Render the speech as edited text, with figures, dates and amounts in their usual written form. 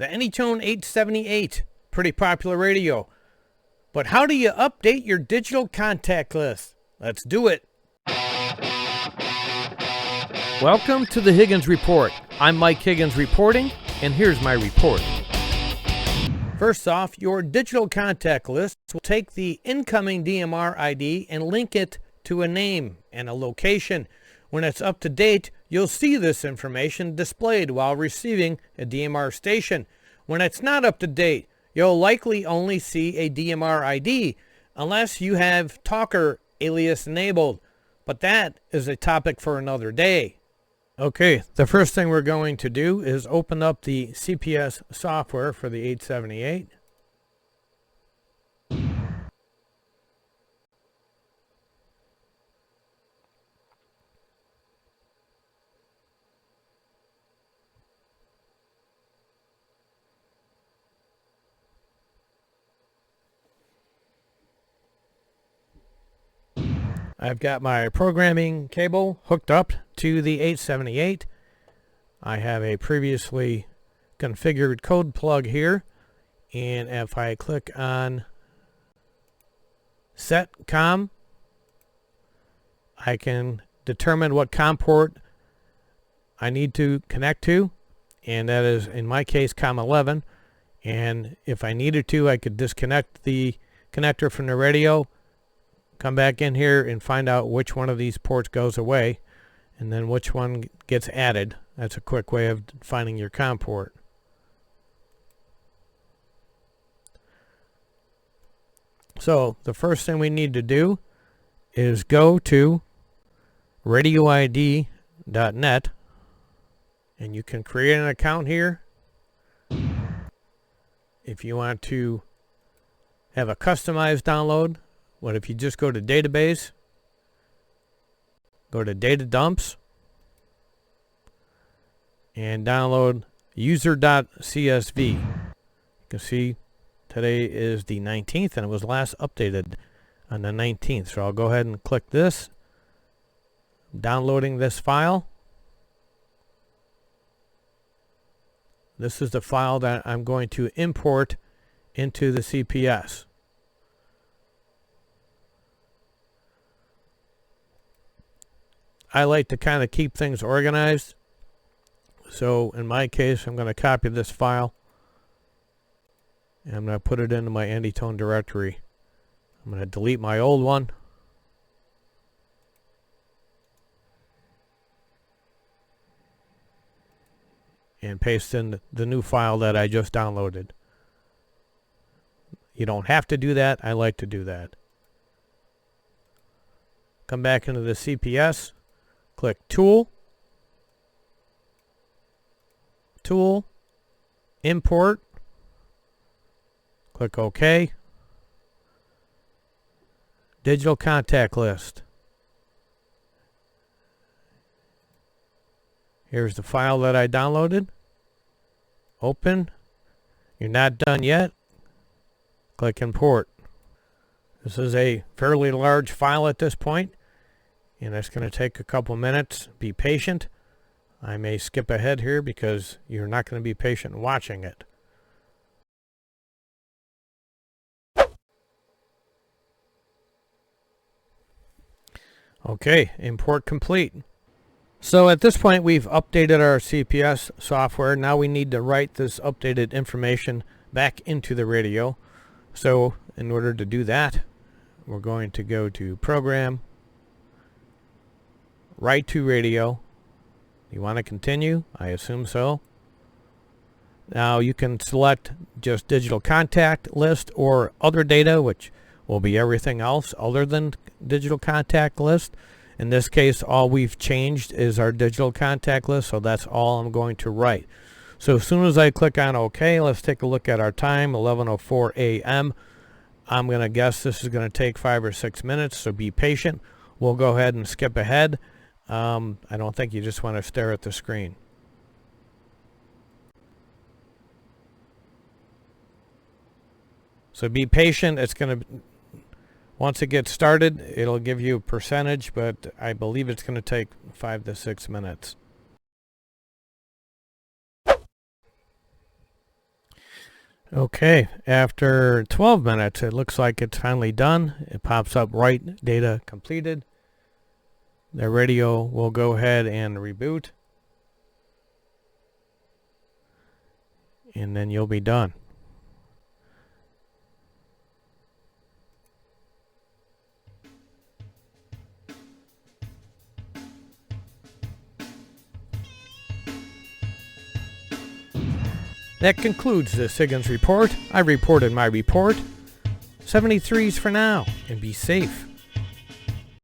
the Anytone 878, pretty popular radio. But how do you update your digital contact list? Let's do it. Welcome to the Higgins Report. I'm Mike Higgins reporting, and here's my report. First off, your digital contact list will take the incoming DMR ID and link it to a name and a location. When it's up to date, you'll see this information displayed while receiving a DMR station. When it's not up to date, you'll likely only see a DMR ID unless you have Talker alias enabled. But that is a topic for another day. Okay, the first thing we're going to do is open up the CPS software for the 878. I've got my programming cable hooked up to the 878. I have a previously configured code plug here, and if I click on Set COM, I can determine what COM port I need to connect to, and that is in my case COM 11. And if I needed to, I could disconnect the connector from the radio, come back in here and find out which one of these ports goes away and then which one gets added. That's a quick way of finding your COM port. So the first thing we need to do is go to radioid.net, and you can create an account here. If you want to have a customized download, what if you just go to database, go to data dumps, and download user.csv. You can see today is the 19th, and it was last updated on the 19th. So I'll go ahead and click this, downloading this file. This is the file that I'm going to import into the CPS. I like to kind of keep things organized. So in my case, I'm going to copy this file and I'm going to put it into my Anytone directory. I'm going to delete my old one. And paste in the new file that I just downloaded. You don't have to do that. I like to do that. Come back into the CPS. Click Tool, Import, click OK, Digital Contact List. Here's the file that I downloaded. Open. You're not done yet. Click Import. This is a fairly large file at this point, and it's going to take a couple minutes. Be patient. I may skip ahead here because you're not going to be patient watching it. Okay, import complete. So at this point we've updated our CPS software. Now we need to write this updated information back into the radio. So in order to do that, we're going to go to Program, Write to Radio. You want to continue? I assume so. Now you can select just digital contact list or other data, which will be everything else other than digital contact list. In this case, all we've changed is our digital contact list, so that's all I'm going to write. So as soon as I click on OK, let's take a look at our time, 11:04 a.m. I'm going to guess this is going to take 5 or 6 minutes, so be patient. We'll go ahead and skip ahead. I don't think you just want to stare at the screen. So be patient. It's going to, once it gets started, it'll give you a percentage, but I believe it's going to take 5 to 6 minutes. Okay, after 12 minutes, it looks like it's finally done. It pops up write data completed. The radio will go ahead and reboot. And then you'll be done. That concludes this Higgins Report. I reported my report. 73s for now, and be safe.